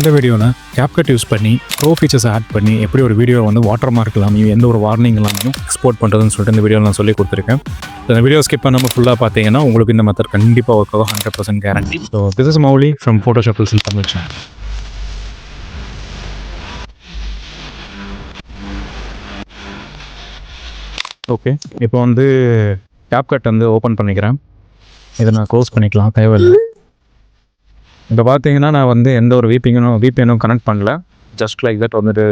இந்த வீடியோவில் CapCut use பண்ணி ப்ரோ ஃபீச்சர்ஸ் ஆட் பண்ணி எப்படி ஒரு வீடியோ வந்து வாட்டர் மார்க் இல்லாமல் எந்த ஒரு வார்னிங் இல்லாமல் எக்ஸ்போர்ட் பண்ணுறதுன்னு சொல்லிட்டு இந்த வீடியோவில் நான் சொல்லி கொடுத்துருக்கேன். இந்த வீடியோ ஸ்கிப் பண்ணாமல் ஃபுல்லாக பார்த்தீங்கன்னா உங்களுக்கு இந்த மெத்தட் கண்டிப்பாக ஒர்க் ஆகும், 100% guarantee. So this is Mouli from Photoshop Tools in Tamil channel. Okay, இப்போ வந்து CapCut வந்து ஓப்பன் பண்ணிக்கிறேன். இதை நான் க்ளோஸ் பண்ணிக்கலாம், தேவையில்லை. இப்போ பார்த்தீங்கன்னா நான் வந்து எந்த ஒரு VPNும் கனெக்ட் பண்ணல. ஜஸ்ட் லைக் தட் வந்துட்டு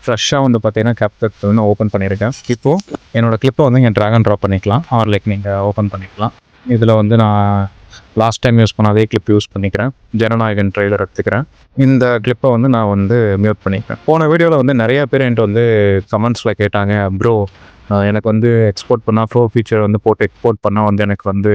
ஃப்ரெஷ்ஷாக வந்து பார்த்தீங்கன்னா CapCut வந்து ஓப்பன் பண்ணியிருக்கேன். இப்போது என்னோடய கிளிப்பை வந்து இங்கே ட்ராக் அண்ட் ட்ராப் பண்ணிக்கலாம், ஆர் லைக் நீங்கள் ஓப்பன் பண்ணிக்கலாம். இதில் வந்து நான் லாஸ்ட் டைம் யூஸ் பண்ண அதே கிளிப் யூஸ் பண்ணிக்கிறேன். ஜனநாயகன் ட்ரெய்லர் எடுத்துக்கிறேன். இந்த கிளிப்பை வந்து நான் வந்து மியூட் பண்ணிக்கிறேன். போன வீடியோவில் வந்து நிறையா பேர் என்கிட்ட வந்து கமெண்ட்ஸில் கேட்டாங்க, ப்ரோ எனக்கு வந்து எக்ஸ்போர்ட் பண்ணால் ப்ரோ ஃபீச்சர் வந்து போட்டு எக்ஸ்போர்ட் பண்ணால் வந்து எனக்கு வந்து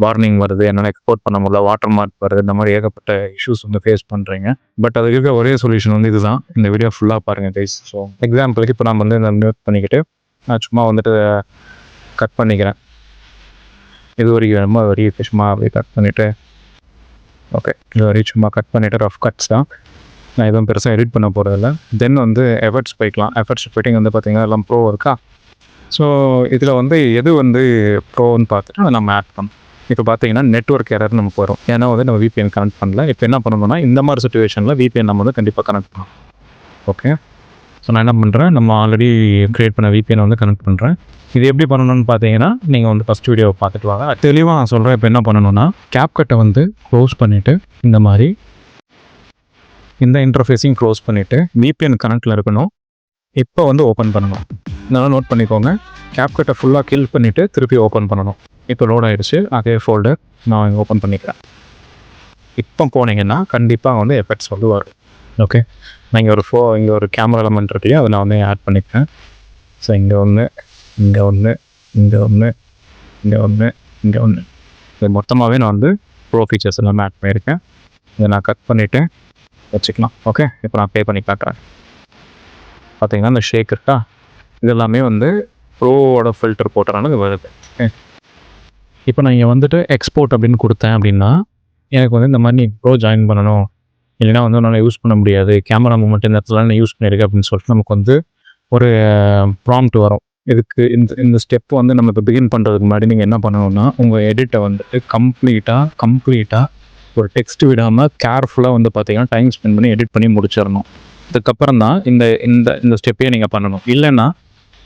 வார்னிங் வருது, என்னால் எக்ஸ்போர்ட் பண்ண முடியல, வாட்டர் மார்க் வருது, இந்த மாதிரி ஏகப்பட்ட இஷ்யூஸ் வந்து ஃபேஸ் பண்ணுறீங்க. பட் அதுக்கு இருக்க ஒரே சொல்யூஷன் வந்து இதுதான். இந்த வீடியோ ஃபுல்லாக பாருங்கள் கைஸ். ஸோ எக்ஸாம்பிளுக்கு இப்போ நான் வந்து இந்த மியூட் பண்ணிக்கிட்டு நான் சும்மா வந்துட்டு கட் பண்ணிக்கிறேன். இது வரைக்கும் ரொம்ப வரைக்கும் சும்மா அப்படியே கட் பண்ணிவிட்டு, ஓகே, இது வரைக்கும் சும்மா கட் பண்ணிவிட்டு ரஃப் கட்ஸ் தான். நான் எதுவும் பெருசாக எடிட் பண்ண போகிறதில்ல. தென் வந்து எஃபர்ட்ஸ் போய்க்கலாம். எஃபர்ட்ஸ் போய்ட்டிங் வந்து பார்த்திங்கன்னா எல்லாம் ப்ரோ இருக்கா. ஸோ இதில் வந்து எது வந்து ப்ரோன்னு பார்த்துட்டு அதை நம்ம ஆட் பண்ணோம். இப்போ பார்த்தீங்கன்னா நெட்வொர்க் எரர் நமக்கு வரும், ஏன்னா வந்து நம்ம VPN கனெக்ட் பண்ணல. இப்போ என்ன பண்ணணும்னா இந்த மாதிரி சுச்சுவேஷனில் VPN நம்ம வந்து கண்டிப்பாக கனெக்ட் பண்ணணும். ஓகே, ஸோ நான் என்ன பண்ணுறேன், நம்ம ஆல்ரெடி க்ரியேட் பண்ண VPN வந்து கனெக்ட் பண்ணுறேன். இது எப்படி பண்ணணும்னு பார்த்தீங்கன்னா நீங்கள் வந்து ஃபஸ்ட் வீடியோவை பார்த்துட்டு வாங்க, தெளிவாக நான் சொல்கிறேன். இப்போ என்ன பண்ணணும்னா CapCutஐ வந்து க்ளோஸ் பண்ணிவிட்டு இந்த மாதிரி இந்த இன்டர்ஃபேஸையும் க்ளோஸ் பண்ணிவிட்டு VPN கனெக்டில் இருக்கணும். இப்போ வந்து ஓப்பன் பண்ணணும். இதெல்லாம் நோட் பண்ணிக்கோங்க. CapCutஐ ஃபுல்லாக கில் பண்ணிவிட்டு திருப்பி ஓப்பன் பண்ணணும். இப்போ லோட் ஆகிடுச்சு, அதே ஃபோல்டர் நான் இங்கே ஓப்பன் பண்ணிக்கிறேன். இப்போ போனீங்கன்னா கண்டிப்பாக வந்து எஃபெக்ட்ஸ் வந்து வரும். ஓகே, நான் இங்கே ஒரு கேமரா எலமெண்ட் இருக்கு, அதை நான் வந்து ஆட் பண்ணிக்கிறேன். ஸோ இங்கே ஒன்று, இங்கே ஒன்று, இங்கே ஒன்று, இங்கே ஒன்று, இங்கே ஒன்று, இது மொத்தமாகவே நான் வந்து ப்ரோ ஃபீச்சர்ஸ் எல்லாமே ஆட் பண்ணியிருக்கேன். இதை நான் கட் பண்ணிவிட்டு வச்சுக்கலாம். ஓகே, இப்போ நான் பே பண்ணி பார்க்குறேன். பார்த்தீங்கன்னா இந்த ஷேக் இருக்கா, இது எல்லாமே வந்து ப்ரோவோட ஃபில்டர் போட்டனால இது வருது. இப்போ நான் இங்கே வந்துட்டு எக்ஸ்போர்ட் அப்படின்னு கொடுத்தேன் அப்படின்னா எனக்கு வந்து இந்த மாதிரி நீ ப்ரோ ஜாயின் பண்ணணும், இல்லைனா வந்து உன்னால் யூஸ் பண்ண முடியாது, கேமரா மூமெண்ட் இந்த இடத்துல நான் யூஸ் பண்ணியிருக்கேன் அப்படின்னு சொல்லிட்டு நமக்கு வந்து ஒரு ப்ராம்ப்ட் வரும். இதுக்கு இந்த ஸ்டெப் வந்து நம்ம இப்போ பிகின் பண்ணுறதுக்கு முன்னாடி நீங்கள் என்ன பண்ணணும்னா உங்கள் எடிட்டை வந்துட்டு கம்ப்ளீட்டாக ஒரு டெக்ஸ்ட் விடாமல் கேர்ஃபுல்லாக வந்து பார்த்தீங்கன்னா டைம் ஸ்பெண்ட் பண்ணி எடிட் பண்ணி முடிச்சிடணும். அதுக்கப்புறம் தான் இந்த இந்த இந்த ஸ்டெப்பையே நீங்கள் பண்ணணும். இல்லைன்னா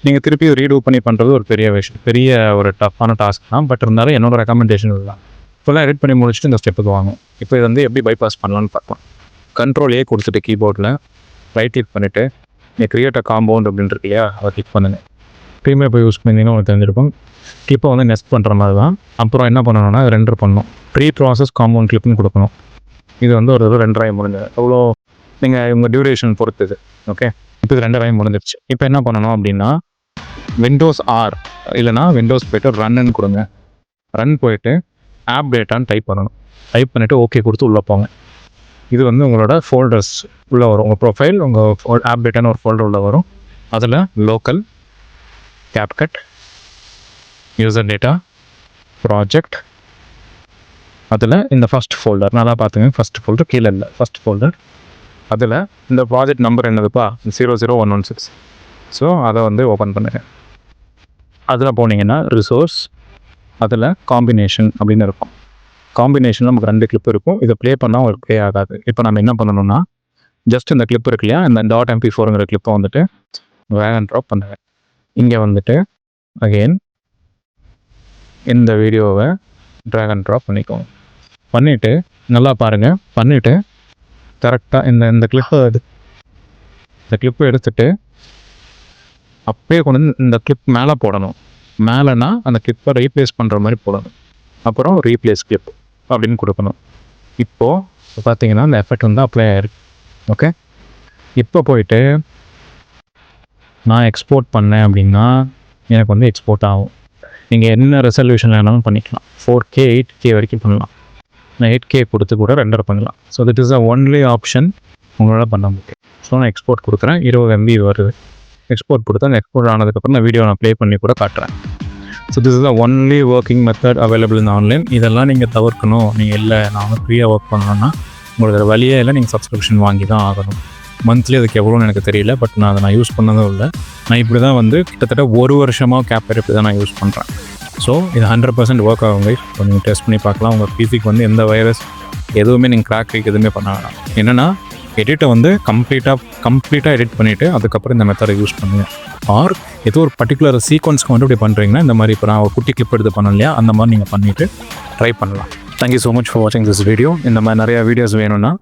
நீங்கள் திருப்பி ரீடூ பண்ணி பண்ணுறது ஒரு பெரிய விஷயம், பெரிய ஒரு டஃப்பான டாஸ்க் தான். பட் இருந்தாலும் என்னோட ரெக்கமெண்டேஷன் இதுதான். ஃபுல்லாக எடிட் பண்ணி முடிச்சுட்டு இந்த ஸ்டெப்புக்கு வாங்கும். இப்போ இது வந்து எப்படி பைபாஸ் பண்ணலான்னு பார்க்கலாம். Ctrl+A கொடுத்துட்டு கீபோர்டில் ரைட் கிளிக் பண்ணிவிட்டு நீங்கள் கிரியேட் அ காம்பவுண்ட் அப்படின்னு இருக்கியா, அதை கிளிக் பண்ணுங்கள். ப்ரீமியர் போய் யூஸ் பண்ணிங்கன்னா உங்களுக்கு தெரிஞ்சிருக்கும். கிளிப்பை வந்து நெஸ்ட் பண்ணுற மாதிரி தான். அப்புறம் என்ன பண்ணணும்னா ரெண்டர் பண்ணணும். ப்ரீ ப்ராசஸ் காம்பவுண்ட் கிளிப்னு கொடுக்கணும். இது வந்து ஒரு 2 முடிஞ்சது. அவ்வளோ நீங்கள் உங்கள் டியூரேஷன் பொறுத்துது. ஓகே, இப்போ இது 2 முடிஞ்சிருச்சு. இப்போ என்ன பண்ணணும் அப்படின்னா Windows R இல்லைனா Windows போய்ட்டு ரன்னு கொடுங்க. ரன் போயிட்டு ஆப் டேட்டான்னு டைப் பண்ணணும். டைப் பண்ணிவிட்டு ஓகே கொடுத்து உள்ளே போங்க. இது வந்து உங்களோட ஃபோல்டர்ஸ் உள்ளே வரும். உங்கள் ப்ரொஃபைல் உங்கள் ஆப் டேட்டான்னு ஒரு ஃபோல்டர் உள்ளே வரும். அதில் local, CapCut, user data, project, அதில் இந்த ஃபஸ்ட் ஃபோல்டர் நல்லா பார்த்துங்க. ஃபஸ்ட் ஃபோல்டர் கீழே இல்லை, ஃபஸ்ட் ஃபோல்டர். அதில் இந்த ப்ராஜெக்ட் நம்பர் என்னதுப்பா 00116. ஸோ அதை வந்து ஓப்பன் பண்ணுங்கள். அதில் போனீங்கன்னா ரிசோர்ஸ், அதில் காம்பினேஷன் அப்படின்னு இருக்கும். காம்பினேஷனில் நமக்கு 2 கிளிப் இருக்கும். இதை ப்ளே பண்ணால் உங்களுக்கு ப்ளே ஆகாது. இப்போ நம்ம என்ன பண்ணணும்னா ஜஸ்ட் இந்த கிளிப் இருக்கு இல்லையா, இந்த .mp4ங்கிற கிளிப்பை வந்துட்டு ட்ராக் அண்ட் ட்ராப் பண்ணுங்கள். இங்கே வந்துட்டு அகெயின் இந்த வீடியோவை ட்ராக் அண்ட் ட்ராப் பண்ணிக்கோங்க. பண்ணிவிட்டு நல்லா பாருங்கள். பண்ணிவிட்டு கரெக்டாக இந்த கிளிப்பை எடுத்துகிட்டு அப்படியே கொண்டு வந்து இந்த கிளிப் மேலே போடணும். மேலேனா அந்த கிளிப்பை ரீப்ளேஸ் பண்ணுற மாதிரி போடணும். அப்புறம் ரீப்ளேஸ் கிளிப் அப்படின்னு கொடுக்கணும். இப்போது பார்த்தீங்கன்னா இந்த எஃபெக்ட் வந்து அப்ளை ஆகிருக்கு. ஓகே, இப்போ போயிட்டு நான் எக்ஸ்போர்ட் பண்ணேன் அப்படின்னா எனக்கு வந்து எக்ஸ்போர்ட் ஆகும். நீங்கள் என்ன ரெசல்யூஷன் வேணாலும் பண்ணிக்கலாம். 4K 8K வரைக்கும் பண்ணலாம். நான் 8K கொடுத்து கூட ரெண்டர் பண்ணலாம். ஸோ திட் இஸ் த ஒன்லி ஆப்ஷன் உங்களால் பண்ண முடியும். ஸோ நான் எக்ஸ்போர்ட் கொடுக்குறேன். 20 MB வருது. எக்ஸ்போர்ட் கொடுத்தா எக்ஸ்போர்ட் ஆனதுக்கப்புறம் நான் வீடியோ நான் ப்ளே பண்ணி கூட காட்டுறேன். So this is the only working method available in online. இதெல்லாம் நீங்கள் தவிர்க்கணும். நீங்கள் இல்லை நான் வந்து ஃப்ரீயாக ஒர்க் பண்ணணும்னா உங்களுக்கு வழியே இல்லை, நீங்கள் சப்ஸ்கிரிப்ஷன் வாங்கி தான் ஆகணும். மந்த்லி அதுக்கு எவ்வளோன்னு எனக்கு தெரியல, பட் நான் அதை யூஸ் பண்ணதும் இல்லை. நான் இப்படி தான் வந்து கிட்டத்தட்ட 1 வருஷமாக கேப்கட் இப்படி தான் நான் யூஸ் பண்ணுறேன். ஸோ இது 100% ஒர்க் ஆகுங்க. இப்போ நீங்கள் டெஸ்ட் பண்ணி பார்க்கலாம். உங்கள் பிசிக்கு வந்து எந்த வைரஸ் எதுவுமே நீங்கள் கிராக் எதுவுமே பண்ண வேணாம். என்னென்னா எடிட்டை வந்து கம்ப்ளீட்டாக எடிட் பண்ணிவிட்டு அதுக்கப்புறம் இந்த மெத்தடை யூஸ் பண்ணுங்கள். ஆர் ஏதோ ஒரு பர்டிகுலர் சீக்வன்ஸ்க்கு வந்து இப்படி பண்ணுறீங்கன்னா இந்த மாதிரி இப்போ நான் ஒரு குட்டி கிளிப் எடுத்து பண்ணோம் இல்லையா, அந்த மாதிரி நீங்கள் பண்ணிவிட்டு ட்ரை பண்ணலாம். தேங்க்யூ ஸோ மச் ஃபார் வாட்சிங் திஸ் வீடியோ. இந்த மாதிரி நிறையா வீடியோஸ் வேணும்னா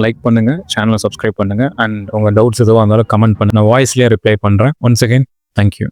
லைக் பண்ணுங்கள், சேனலை சப்ஸ்கிரைப் பண்ணுங்கள், அண்ட் உங்கள் டவுட்ஸ் எதுவாக இருந்தாலும் கமெண்ட் பண்ணுங்கள். நான் வாய்ஸ்லேயே ரிப்ளை பண்ணுறேன். Once again thank you.